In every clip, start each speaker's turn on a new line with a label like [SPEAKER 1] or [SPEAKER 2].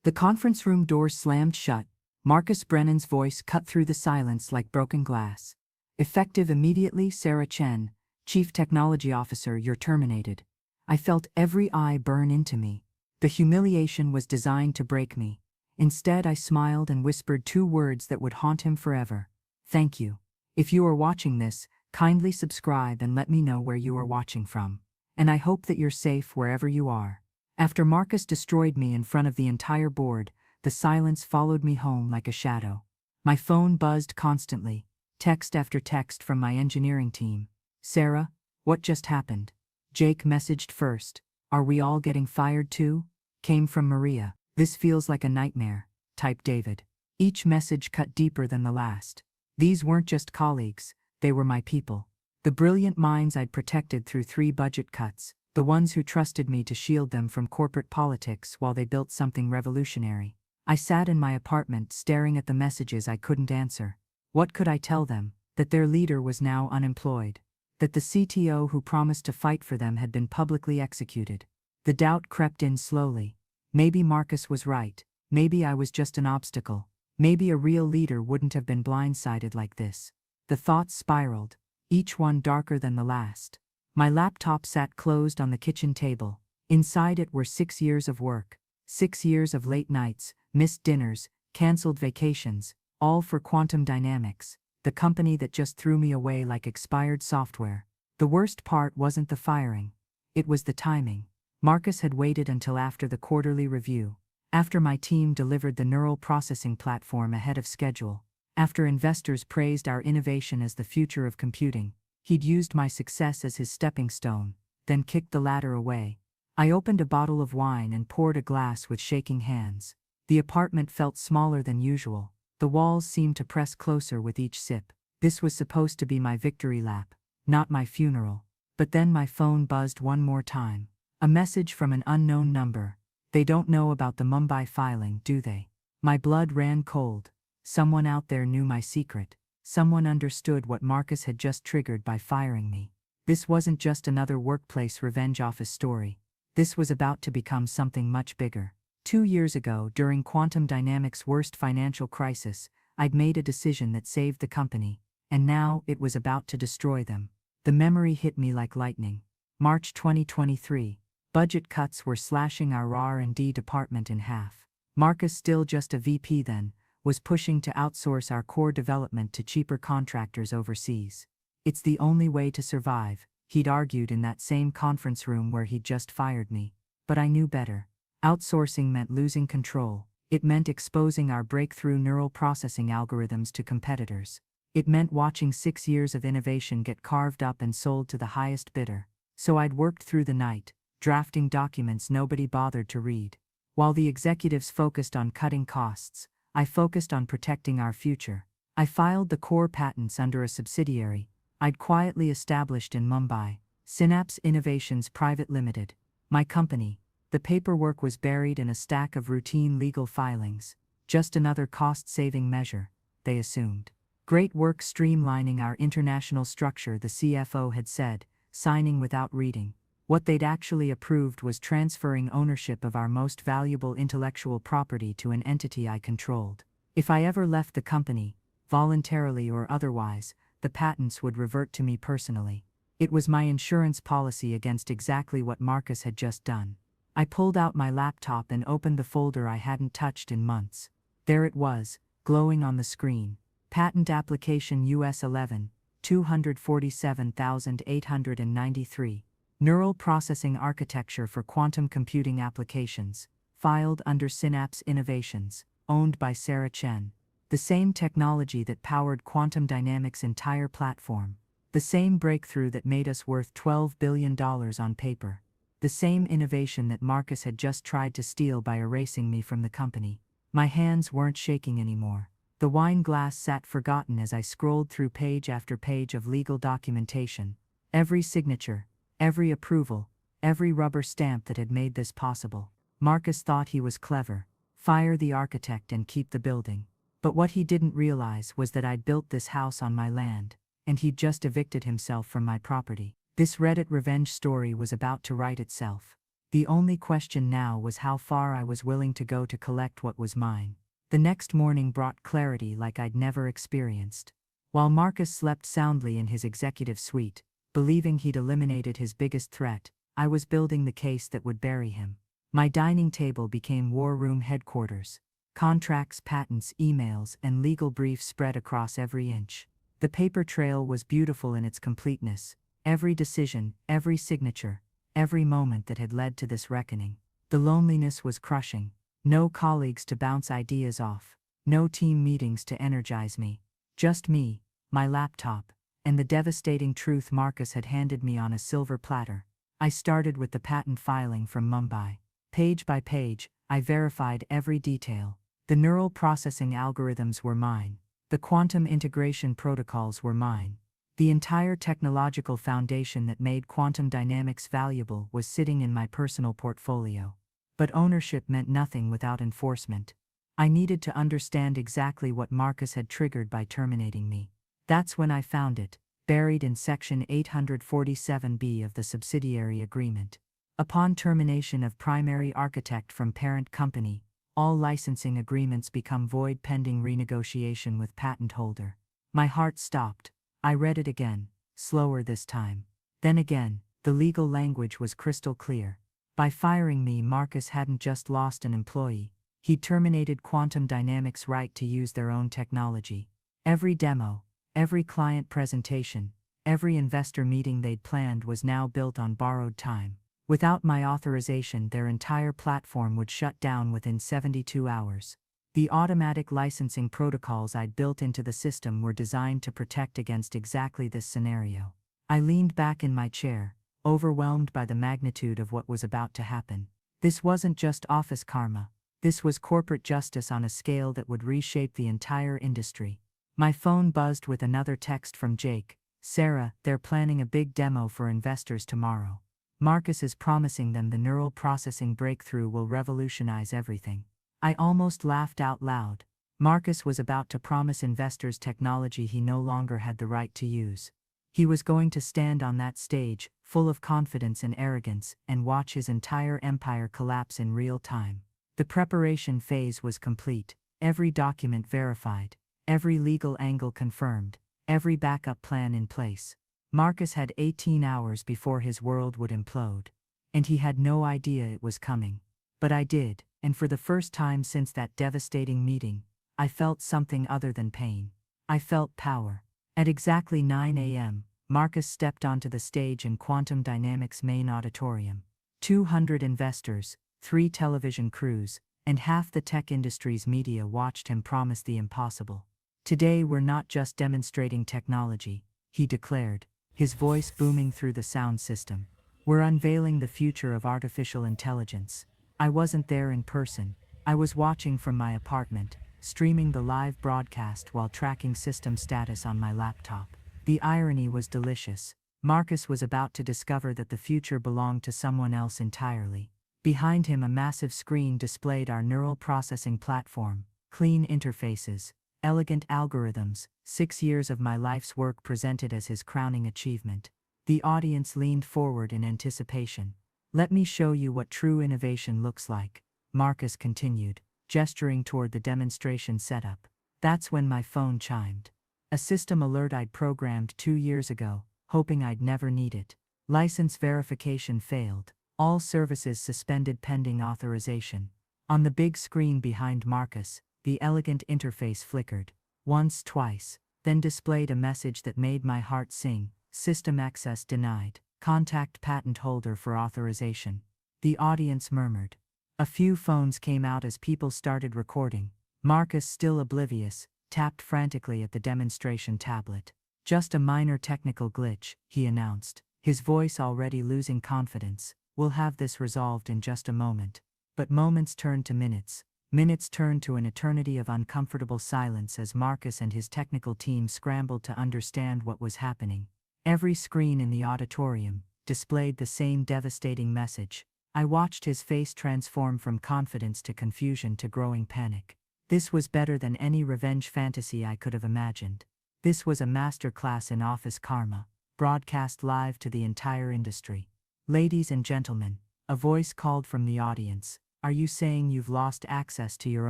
[SPEAKER 1] The conference room door slammed shut. Marcus Brennan's voice cut through the silence like broken glass. Effective immediately, Sarah Chen, Chief Technology Officer, you're terminated. I felt every eye burn into me. The humiliation was designed to break me. Instead, I smiled and whispered two words that would haunt him forever. Thank you. If you are watching this, kindly subscribe and let me know where you are watching from. And I hope that you're safe wherever you are. After Marcus destroyed me in front of the entire board, the silence followed me home like a shadow. My phone buzzed constantly, text after text from my engineering team. Sarah, what just happened? Jake messaged first. Are we all getting fired too? Came from Maria. This feels like a nightmare, typed David. Each message cut deeper than the last. These weren't just colleagues, they were my people. The brilliant minds I'd protected through 3 budget cuts, the ones who trusted me to shield them from corporate politics while they built something revolutionary. I sat in my apartment staring at the messages I couldn't answer. What could I tell them? That their leader was now unemployed. That the CTO who promised to fight for them had been publicly executed. The doubt crept in slowly. Maybe Marcus was right. Maybe I was just an obstacle. Maybe a real leader wouldn't have been blindsided like this. The thoughts spiraled, each one darker than the last. My laptop sat closed on the kitchen table. Inside it were 6 years of work, 6 years of late nights, missed dinners, canceled vacations, all for Quantum Dynamics, the company that just threw me away like expired software. The worst part wasn't the firing. It was the timing. Marcus had waited until after the quarterly review, after my team delivered the neural processing platform ahead of schedule, after investors praised our innovation as the future of computing. He'd used my success as his stepping stone, then kicked the ladder away. I opened a bottle of wine and poured a glass with shaking hands. The apartment felt smaller than usual. The walls seemed to press closer with each sip. This was supposed to be my victory lap, not my funeral. But then my phone buzzed one more time. A message from an unknown number. They don't know about the Mumbai filing, do they? My blood ran cold. Someone out there knew my secret. Someone understood what Marcus had just triggered by firing me. This wasn't just another workplace revenge office story. This was about to become something much bigger. 2 years ago, during Quantum Dynamics' worst financial crisis, I'd made a decision that saved the company, and now it was about to destroy them. The memory hit me like lightning. March 2023. Budget cuts were slashing our R&D department in half. Marcus, still just a VP then, was pushing to outsource our core development to cheaper contractors overseas. It's the only way to survive, he'd argued in that same conference room where he'd just fired me. But I knew better. Outsourcing meant losing control. It meant exposing our breakthrough neural processing algorithms to competitors. It meant watching 6 years of innovation get carved up and sold to the highest bidder. So I'd worked through the night, drafting documents nobody bothered to read. While the executives focused on cutting costs, I focused on protecting our future. I filed the core patents under a subsidiary I'd quietly established in Mumbai, Synapse Innovations Private Limited. My company. The paperwork was buried in a stack of routine legal filings. Just another cost-saving measure, they assumed. Great work streamlining our international structure, the CFO had said, signing without reading. What they'd actually approved was transferring ownership of our most valuable intellectual property to an entity I controlled. If I ever left the company, voluntarily or otherwise, the patents would revert to me personally. It was my insurance policy against exactly what Marcus had just done. I pulled out my laptop and opened the folder I hadn't touched in months. There it was, glowing on the screen. Patent application US 11, 247,893. Neural processing architecture for quantum computing applications, filed under Synapse Innovations, owned by Sarah Chen. The same technology that powered Quantum Dynamics' entire platform. The same breakthrough that made us worth $12 billion on paper. The same innovation that Marcus had just tried to steal by erasing me from the company. My hands weren't shaking anymore. The wine glass sat forgotten as I scrolled through page after page of legal documentation. Every signature, every approval, every rubber stamp that had made this possible. Marcus thought he was clever. Fire the architect and keep the building. But what he didn't realize was that I'd built this house on my land, and he'd just evicted himself from my property. This Reddit revenge story was about to write itself. The only question now was how far I was willing to go to collect what was mine. The next morning brought clarity like I'd never experienced. While Marcus slept soundly in his executive suite, believing he'd eliminated his biggest threat, I was building the case that would bury him. My dining table became war room headquarters. Contracts, patents, emails, and legal briefs spread across every inch. The paper trail was beautiful in its completeness. Every decision, every signature, every moment that had led to this reckoning. The loneliness was crushing. No colleagues to bounce ideas off. No team meetings to energize me. Just me, my laptop, and the devastating truth Marcus had handed me on a silver platter. I started with the patent filing from Mumbai. Page by page, I verified every detail. The neural processing algorithms were mine. The quantum integration protocols were mine. The entire technological foundation that made quantum dynamics valuable was sitting in my personal portfolio. But ownership meant nothing without enforcement. I needed to understand exactly what Marcus had triggered by terminating me. That's when I found it, buried in Section 847B of the subsidiary agreement. Upon termination of primary architect from parent company, all licensing agreements become void pending renegotiation with patent holder. My heart stopped. I read it again, slower this time. Then again, the legal language was crystal clear. By firing me, Marcus hadn't just lost an employee. He terminated Quantum Dynamics' right to use their own technology. Every demo, every client presentation, every investor meeting they'd planned was now built on borrowed time. Without my authorization, their entire platform would shut down within 72 hours. The automatic licensing protocols I'd built into the system were designed to protect against exactly this scenario. I leaned back in my chair, overwhelmed by the magnitude of what was about to happen. This wasn't just office karma. This was corporate justice on a scale that would reshape the entire industry. My phone buzzed with another text from Jake. "Sarah, they're planning a big demo for investors tomorrow. Marcus is promising them the neural processing breakthrough will revolutionize everything." I almost laughed out loud. Marcus was about to promise investors technology he no longer had the right to use. He was going to stand on that stage, full of confidence and arrogance, and watch his entire empire collapse in real time. The preparation phase was complete, every document verified, every legal angle confirmed, every backup plan in place. Marcus had 18 hours before his world would implode. And he had no idea it was coming. But I did, and for the first time since that devastating meeting, I felt something other than pain. I felt power. At exactly 9 a.m., Marcus stepped onto the stage in Quantum Dynamics' main auditorium. 200 investors, 3 television crews, and half the tech industry's media watched him promise the impossible. "Today we're not just demonstrating technology," he declared, his voice booming through the sound system. "We're unveiling the future of artificial intelligence." I wasn't there in person. I was watching from my apartment, streaming the live broadcast while tracking system status on my laptop. The irony was delicious. Marcus was about to discover that the future belonged to someone else entirely. Behind him, a massive screen displayed our neural processing platform, clean interfaces, elegant algorithms, 6 years of my life's work presented as his crowning achievement. The audience leaned forward in anticipation. "Let me show you what true innovation looks like," Marcus continued, gesturing toward the demonstration setup. That's when my phone chimed. A system alert I'd programmed 2 years ago, hoping I'd never need it. License verification failed. All services suspended pending authorization. On the big screen behind Marcus, the elegant interface flickered. Once, twice, then displayed a message that made my heart sing. "System access denied. Contact patent holder for authorization." The audience murmured. A few phones came out as people started recording. Marcus, still oblivious, tapped frantically at the demonstration tablet. "Just a minor technical glitch," he announced, his voice already losing confidence. "We'll have this resolved in just a moment." But moments turned to minutes. Minutes turned to an eternity of uncomfortable silence as Marcus and his technical team scrambled to understand what was happening. Every screen in the auditorium displayed the same devastating message. I watched his face transform from confidence to confusion to growing panic. This was better than any revenge fantasy I could have imagined. This was a masterclass in office karma, broadcast live to the entire industry. "Ladies and gentlemen, A voice called from the audience. Are you saying you've lost access to your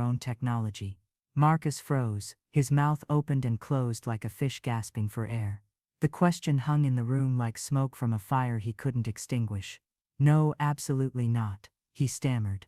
[SPEAKER 1] own technology? Marcus froze, his mouth opened and closed like a fish gasping for air. The question hung in the room like smoke from a fire he couldn't extinguish. No, absolutely not, he stammered.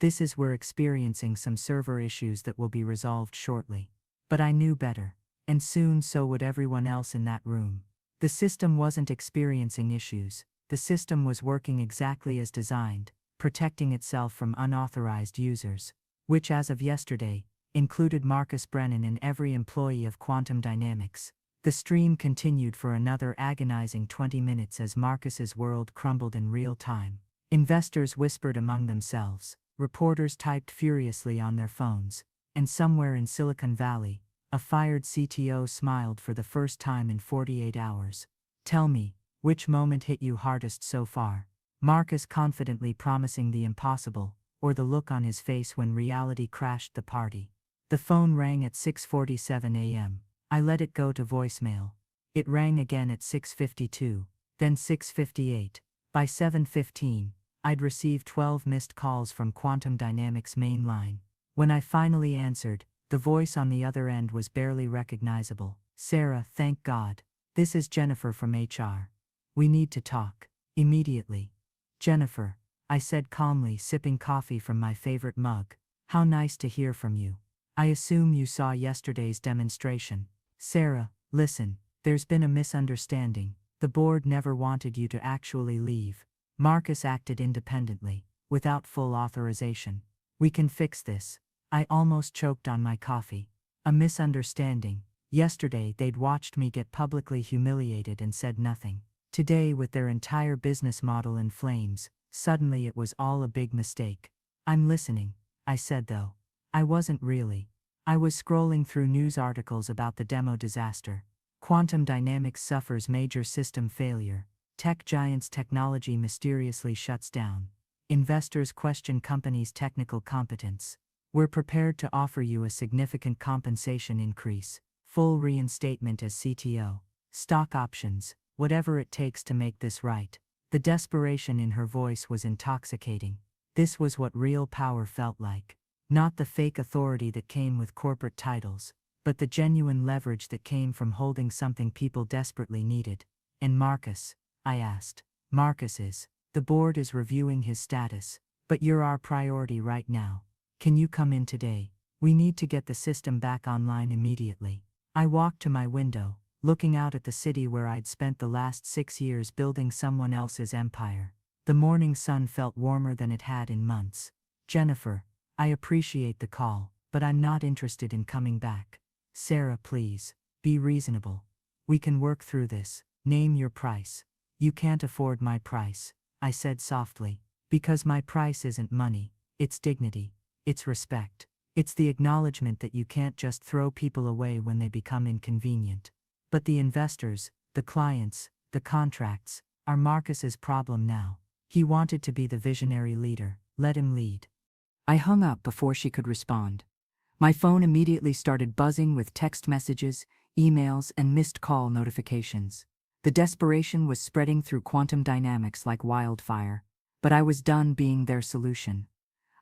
[SPEAKER 1] This is we're experiencing some server issues that will be resolved shortly. But I knew better. And soon so would everyone else in that room. The system wasn't experiencing issues. The system was working exactly as designed, protecting itself from unauthorized users, which as of yesterday, included Marcus Brennan and every employee of Quantum Dynamics. The stream continued for another agonizing 20 minutes as Marcus's world crumbled in real time. Investors whispered among themselves, reporters typed furiously on their phones, and somewhere in Silicon Valley, a fired CTO smiled for the first time in 48 hours. Tell me, which moment hit you hardest so far? Marcus confidently promising the impossible, or the look on his face when reality crashed the party. The phone rang at 6:47 a.m. I let it go to voicemail. It rang again at 6:52, then 6:58. By 7:15, I'd received 12 missed calls from Quantum Dynamics' main line. When I finally answered, the voice on the other end was barely recognizable. Sarah, thank God. This is Jennifer from HR. We need to talk. Immediately. Jennifer, I said calmly, sipping coffee from my favorite mug. How nice to hear from you. I assume you saw yesterday's demonstration. Sarah, listen, there's been a misunderstanding. The board never wanted you to actually leave. Marcus acted independently, without full authorization. We can fix this. I almost choked on my coffee. A misunderstanding. Yesterday they'd watched me get publicly humiliated and said nothing. Today, with their entire business model in flames, suddenly it was all a big mistake. I'm listening, I said though. I wasn't really. I was scrolling through news articles about the demo disaster. Quantum Dynamics suffers major system failure. Tech giants' technology mysteriously shuts down. Investors question company's technical competence. We're prepared to offer you a significant compensation increase, full reinstatement as CTO, stock options, whatever it takes to make this right. The desperation in her voice was intoxicating. This was what real power felt like. Not the fake authority that came with corporate titles, but the genuine leverage that came from holding something people desperately needed. And Marcus? I asked. Marcus is. The board is reviewing his status, but you're our priority right now. Can you come in today? We need to get the system back online immediately. I walked to my window, looking out at the city where I'd spent the last 6 years building someone else's empire. The morning sun felt warmer than it had in months. Jennifer, I appreciate the call, but I'm not interested in coming back. Sarah, please, be reasonable. We can work through this. Name your price. You can't afford my price, I said softly, because my price isn't money, it's dignity, it's respect. It's the acknowledgement that you can't just throw people away when they become inconvenient. But the investors, the clients, the contracts, are Marcus's problem now. He wanted to be the visionary leader. Let him lead. I hung up before she could respond. My phone immediately started buzzing with text messages, emails, and missed call notifications. The desperation was spreading through Quantum Dynamics like wildfire, but I was done being their solution.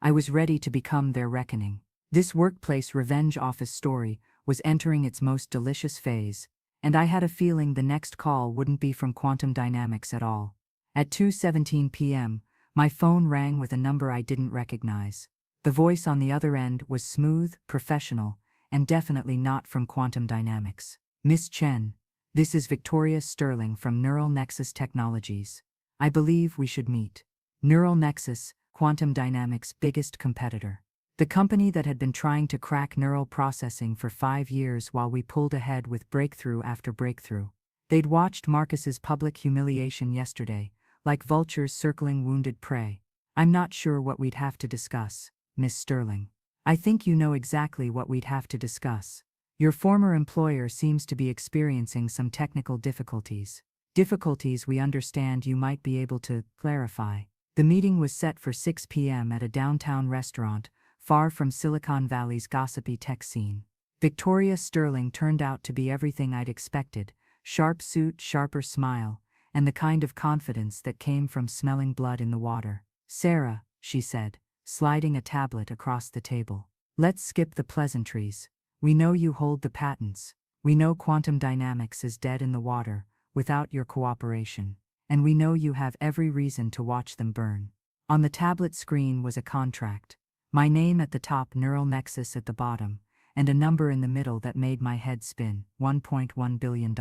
[SPEAKER 1] I was ready to become their reckoning. This workplace revenge office story was entering its most delicious phase, and I had a feeling the next call wouldn't be from Quantum Dynamics at all. At 2:17 p.m., my phone rang with a number I didn't recognize. The voice on the other end was smooth, professional, and definitely not from Quantum Dynamics. Miss Chen, this is Victoria Sterling from Neural Nexus Technologies. I believe we should meet. Neural Nexus, Quantum Dynamics' biggest competitor. The company that had been trying to crack neural processing for 5 years while we pulled ahead with breakthrough after breakthrough. They'd watched Marcus's public humiliation yesterday, like vultures circling wounded prey. I'm not sure what we'd have to discuss, Miss Sterling. I think you know exactly what we'd have to discuss. Your former employer seems to be experiencing some technical difficulties. Difficulties we understand you might be able to clarify. The meeting was set for 6 p.m. at a downtown restaurant, far from Silicon Valley's gossipy tech scene. Victoria Sterling turned out to be everything I'd expected: sharp suit, sharper smile, and the kind of confidence that came from smelling blood in the water. Sarah, she said, sliding a tablet across the table. Let's skip the pleasantries. We know you hold the patents. We know quantum dynamics is dead in the water without your cooperation. And we know you have every reason to watch them burn. On the tablet screen was a contract. My name at the top, neural nexus at the bottom, and a number in the middle that made my head spin. $1.1 billion.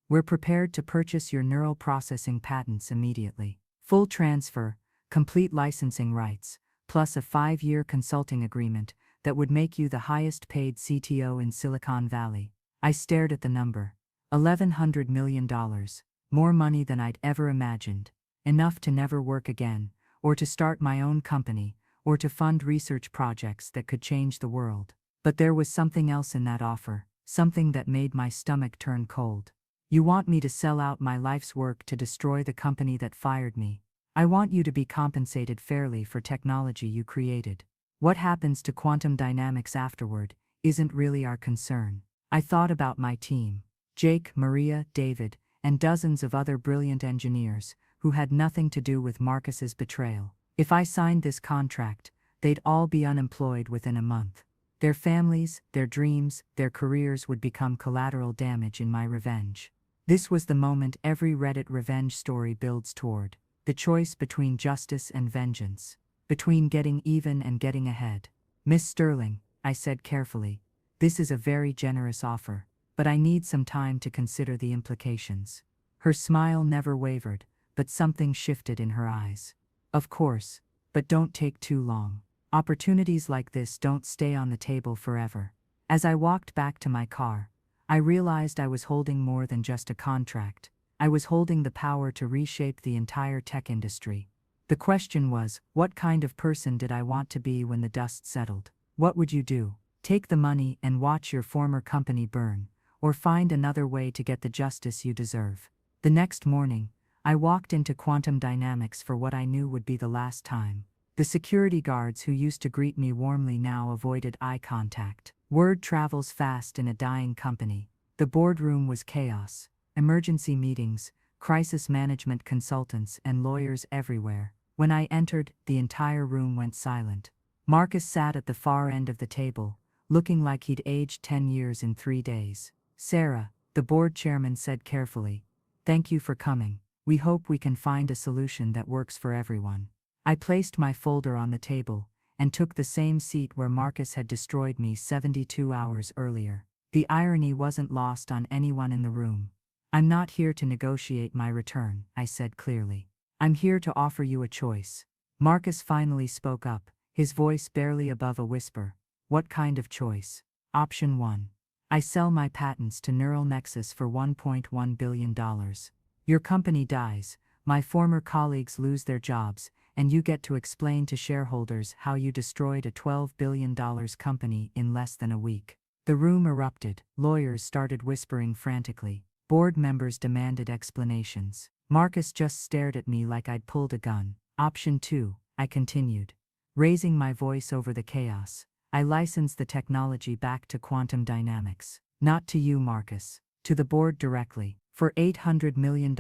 [SPEAKER 1] We're prepared to purchase your neural processing patents immediately. Full transfer, complete licensing rights, plus a 5-year consulting agreement that would make you the highest paid CTO in Silicon Valley. I stared at the number. $1,100 million. More money than I'd ever imagined. Enough to never work again, or to start my own company, or to fund research projects that could change the world. But there was something else in that offer, something that made my stomach turn cold. You want me to sell out my life's work to destroy the company that fired me. I want you to be compensated fairly for technology you created. What happens to quantum dynamics afterward isn't really our concern. I thought about my team. Jake, Maria, David, and dozens of other brilliant engineers who had nothing to do with Marcus's betrayal. If I signed this contract, they'd all be unemployed within a month. Their families, their dreams, their careers would become collateral damage in my revenge. This was the moment every Reddit revenge story builds toward. The choice between justice and vengeance. Between getting even and getting ahead. Miss Sterling, I said carefully, this is a very generous offer, but I need some time to consider the implications. Her smile never wavered, but something shifted in her eyes. Of course, but don't take too long. Opportunities like this don't stay on the table forever. As I walked back to my car, I realized I was holding more than just a contract. I was holding the power to reshape the entire tech industry. The question was, what kind of person did I want to be when the dust settled? What would you do? Take the money and watch your former company burn, or find another way to get the justice you deserve? The next morning, I walked into quantum dynamics for what I knew would be the last time. The security guards who used to greet me warmly now avoided eye contact. Word travels fast in a dying company. The boardroom was chaos. Emergency meetings, crisis management consultants, and lawyers everywhere. When I entered, the entire room went silent. Marcus sat at the far end of the table, looking like he'd aged 10 years in 3 days. Sarah, the board chairman said carefully, "Thank you for coming. We hope we can find a solution that works for everyone." I placed my folder on the table and took the same seat where Marcus had destroyed me 72 hours earlier. The irony wasn't lost on anyone in the room. "I'm not here to negotiate my return," I said clearly. "I'm here to offer you a choice." Marcus finally spoke up, his voice barely above a whisper. "What kind of choice?" Option 1. I sell my patents to Neural Nexus for $1.1 billion. Your company dies, my former colleagues lose their jobs, and you get to explain to shareholders how you destroyed a $12 billion company in less than a week. The room erupted. Lawyers started whispering frantically. Board members demanded explanations. Marcus just stared at me like I'd pulled a gun. Option 2, I continued, raising my voice over the chaos. I license the technology back to quantum dynamics. Not to you, Marcus. To the board directly. For $800 million,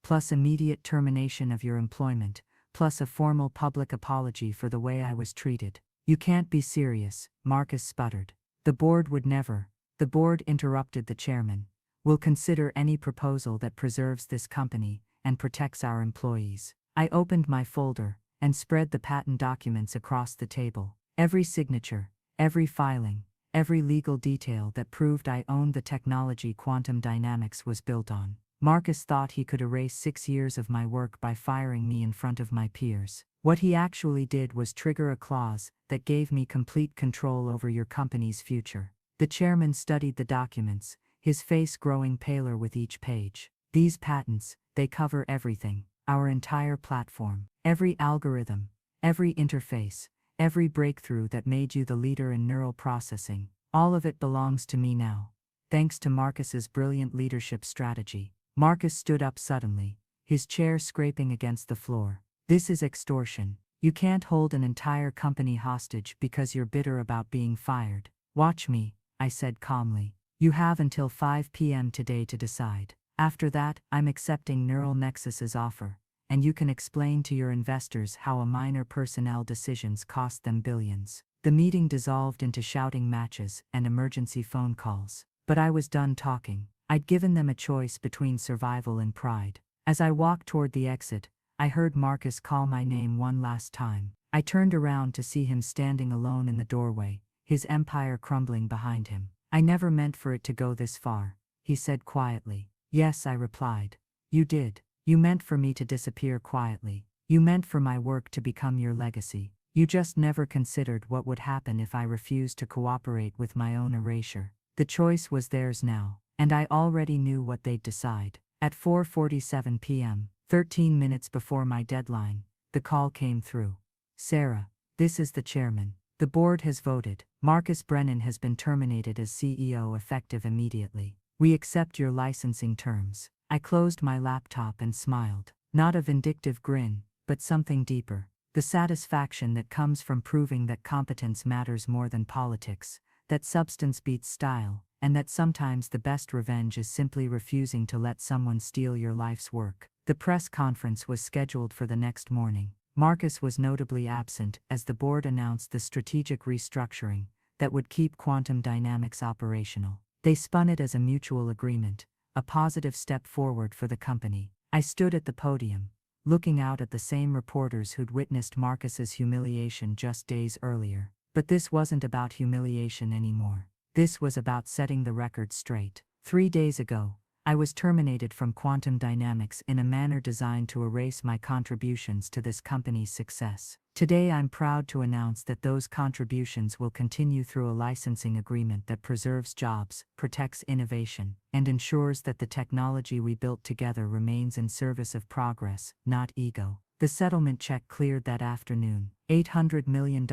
[SPEAKER 1] plus immediate termination of your employment, plus a formal public apology for the way I was treated. You can't be serious, Marcus sputtered. The board would never. The board interrupted the chairman. We'll consider any proposal that preserves this company and protects our employees. I opened my folder and spread the patent documents across the table. Every signature, every filing, every legal detail that proved I owned the technology quantum dynamics was built on. Marcus thought he could erase 6 years of my work by firing me in front of my peers. What he actually did was trigger a clause that gave me complete control over your company's future. The chairman studied the documents, his face growing paler with each page. These patents, they cover everything, our entire platform, every algorithm, every interface, every breakthrough that made you the leader in neural processing. All of it belongs to me now, thanks to Marcus's brilliant leadership strategy. Marcus stood up suddenly, his chair scraping against the floor. This is extortion. You can't hold an entire company hostage because you're bitter about being fired. Watch me, I said calmly. You have until 5 p.m. today to decide. After that, I'm accepting Neural Nexus's offer, and you can explain to your investors how a minor personnel decisions cost them billions. The meeting dissolved into shouting matches and emergency phone calls. But I was done talking. I'd given them a choice between survival and pride. As I walked toward the exit, I heard Marcus call my name one last time. I turned around to see him standing alone in the doorway, his empire crumbling behind him. "I never meant for it to go this far," he said quietly. "Yes," I replied. "You did. You meant for me to disappear quietly. You meant for my work to become your legacy. You just never considered what would happen if I refused to cooperate with my own erasure." The choice was theirs now, and I already knew what they'd decide. At 4:47 p.m., 13 minutes before my deadline, the call came through. "Sarah, this is the chairman. The board has voted. Marcus Brennan has been terminated as CEO effective immediately. We accept your licensing terms." I closed my laptop and smiled. Not a vindictive grin, but something deeper. The satisfaction that comes from proving that competence matters more than politics, that substance beats style, and that sometimes the best revenge is simply refusing to let someone steal your life's work. The press conference was scheduled for the next morning. Marcus was notably absent as the board announced the strategic restructuring that would keep Quantum Dynamics operational. They spun it as a mutual agreement, a positive step forward for the company. I stood at the podium, looking out at the same reporters who'd witnessed Marcus's humiliation just days earlier. But this wasn't about humiliation anymore. This was about setting the record straight. 3 days ago, I was terminated from Quantum Dynamics in a manner designed to erase my contributions to this company's success. Today I'm proud to announce that those contributions will continue through a licensing agreement that preserves jobs, protects innovation, and ensures that the technology we built together remains in service of progress, not ego. The settlement check cleared that afternoon, $800 million,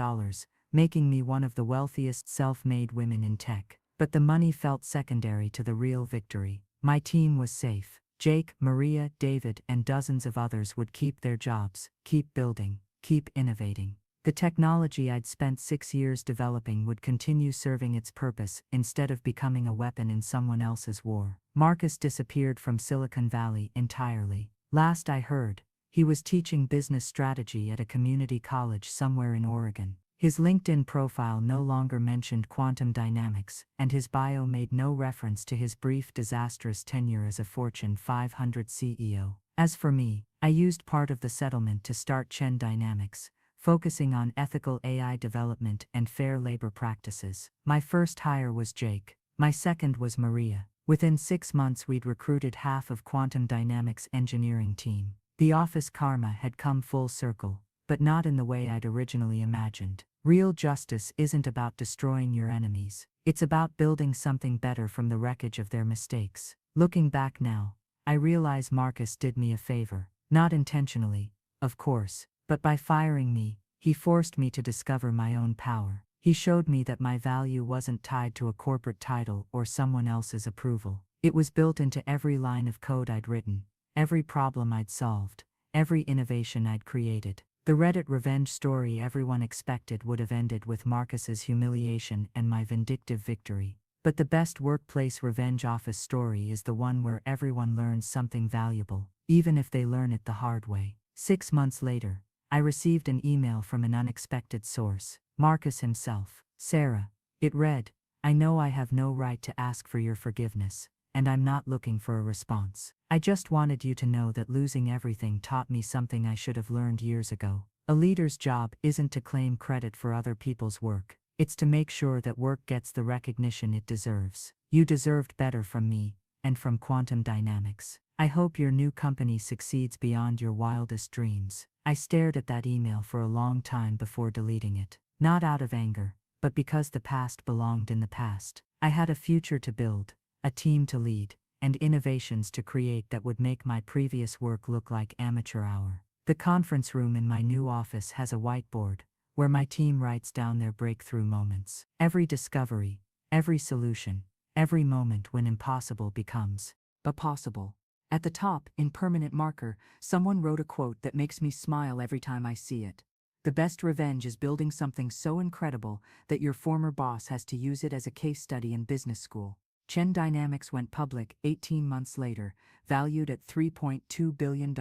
[SPEAKER 1] making me one of the wealthiest self-made women in tech. But the money felt secondary to the real victory. My team was safe. Jake, Maria, David, and dozens of others would keep their jobs, keep building, keep innovating. The technology I'd spent 6 years developing would continue serving its purpose instead of becoming a weapon in someone else's war. Marcus disappeared from Silicon Valley entirely. Last I heard, he was teaching business strategy at a community college somewhere in Oregon. His LinkedIn profile no longer mentioned Quantum Dynamics, and his bio made no reference to his brief disastrous tenure as a Fortune 500 CEO. As for me, I used part of the settlement to start Chen Dynamics, focusing on ethical AI development and fair labor practices. My first hire was Jake. My second was Maria. Within 6 months we'd recruited half of Quantum Dynamics' engineering team. The office karma had come full circle, but not in the way I'd originally imagined. Real justice isn't about destroying your enemies. It's about building something better from the wreckage of their mistakes. Looking back now, I realize Marcus did me a favor. Not intentionally, of course, but by firing me, he forced me to discover my own power. He showed me that my value wasn't tied to a corporate title or someone else's approval. It was built into every line of code I'd written, every problem I'd solved, every innovation I'd created. The Reddit revenge story everyone expected would have ended with Marcus's humiliation and my vindictive victory. But the best workplace revenge office story is the one where everyone learns something valuable, even if they learn it the hard way. 6 months later, I received an email from an unexpected source, Marcus himself. "Sarah," it read, "I know I have no right to ask for your forgiveness, and I'm not looking for a response. I just wanted you to know that losing everything taught me something I should have learned years ago. A leader's job isn't to claim credit for other people's work. It's to make sure that work gets the recognition it deserves. You deserved better from me, and from Quantum Dynamics. I hope your new company succeeds beyond your wildest dreams." I stared at that email for a long time before deleting it. Not out of anger, but because the past belonged in the past. I had a future to build, a team to lead, and innovations to create that would make my previous work look like amateur hour. The conference room in my new office has a whiteboard, where my team writes down their breakthrough moments. Every discovery, every solution, every moment when impossible becomes possible. At the top, in permanent marker, someone wrote a quote that makes me smile every time I see it. "The best revenge is building something so incredible that your former boss has to use it as a case study in business school." Chen Dynamics went public 18 months later, valued at $3.2 billion.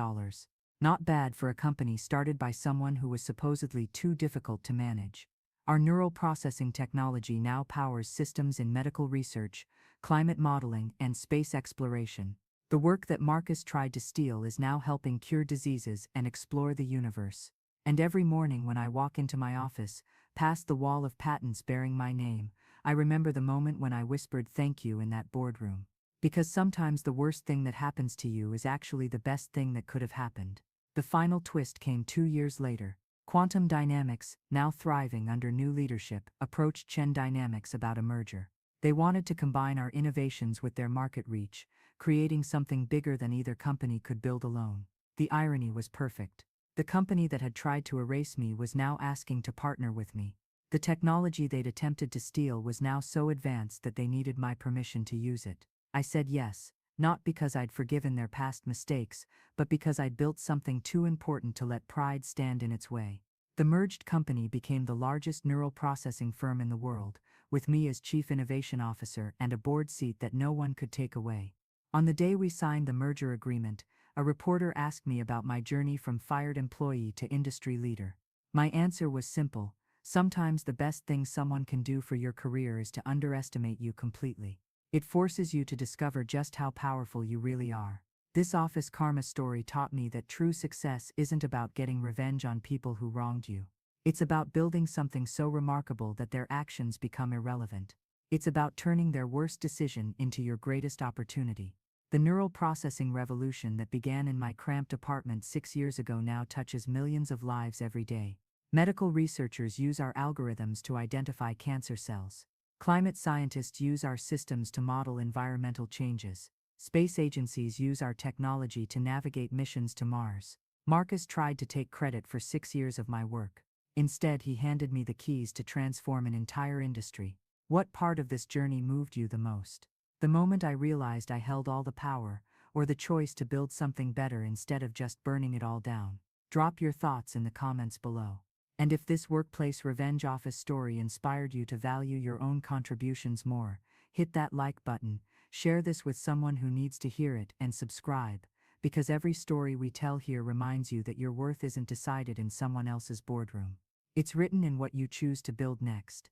[SPEAKER 1] Not bad for a company started by someone who was supposedly too difficult to manage. Our neural processing technology now powers systems in medical research, climate modeling, and space exploration. The work that Marcus tried to steal is now helping cure diseases and explore the universe. And every morning when I walk into my office, past the wall of patents bearing my name, I remember the moment when I whispered thank you in that boardroom. Because sometimes the worst thing that happens to you is actually the best thing that could have happened. The final twist came 2 years later. Quantum Dynamics, now thriving under new leadership, approached Chen Dynamics about a merger. They wanted to combine our innovations with their market reach, creating something bigger than either company could build alone. The irony was perfect. The company that had tried to erase me was now asking to partner with me. The technology they'd attempted to steal was now so advanced that they needed my permission to use it. I said yes, not because I'd forgiven their past mistakes, but because I'd built something too important to let pride stand in its way. The merged company became the largest neural processing firm in the world, with me as Chief Innovation Officer and a board seat that no one could take away. On the day we signed the merger agreement, a reporter asked me about my journey from fired employee to industry leader. My answer was simple: sometimes the best thing someone can do for your career is to underestimate you completely. It forces you to discover just how powerful you really are. This office karma story taught me that true success isn't about getting revenge on people who wronged you. It's about building something so remarkable that their actions become irrelevant. It's about turning their worst decision into your greatest opportunity. The neural processing revolution that began in my cramped apartment 6 years ago now touches millions of lives every day. Medical researchers use our algorithms to identify cancer cells. Climate scientists use our systems to model environmental changes. Space agencies use our technology to navigate missions to Mars. Marcus tried to take credit for 6 years of my work. Instead, he handed me the keys to transform an entire industry. What part of this journey moved you the most? The moment I realized I held all the power, or the choice to build something better instead of just burning it all down? Drop your thoughts in the comments below. And if this workplace revenge office story inspired you to value your own contributions more, hit that like button, share this with someone who needs to hear it, and subscribe, because every story we tell here reminds you that your worth isn't decided in someone else's boardroom. It's written in what you choose to build next.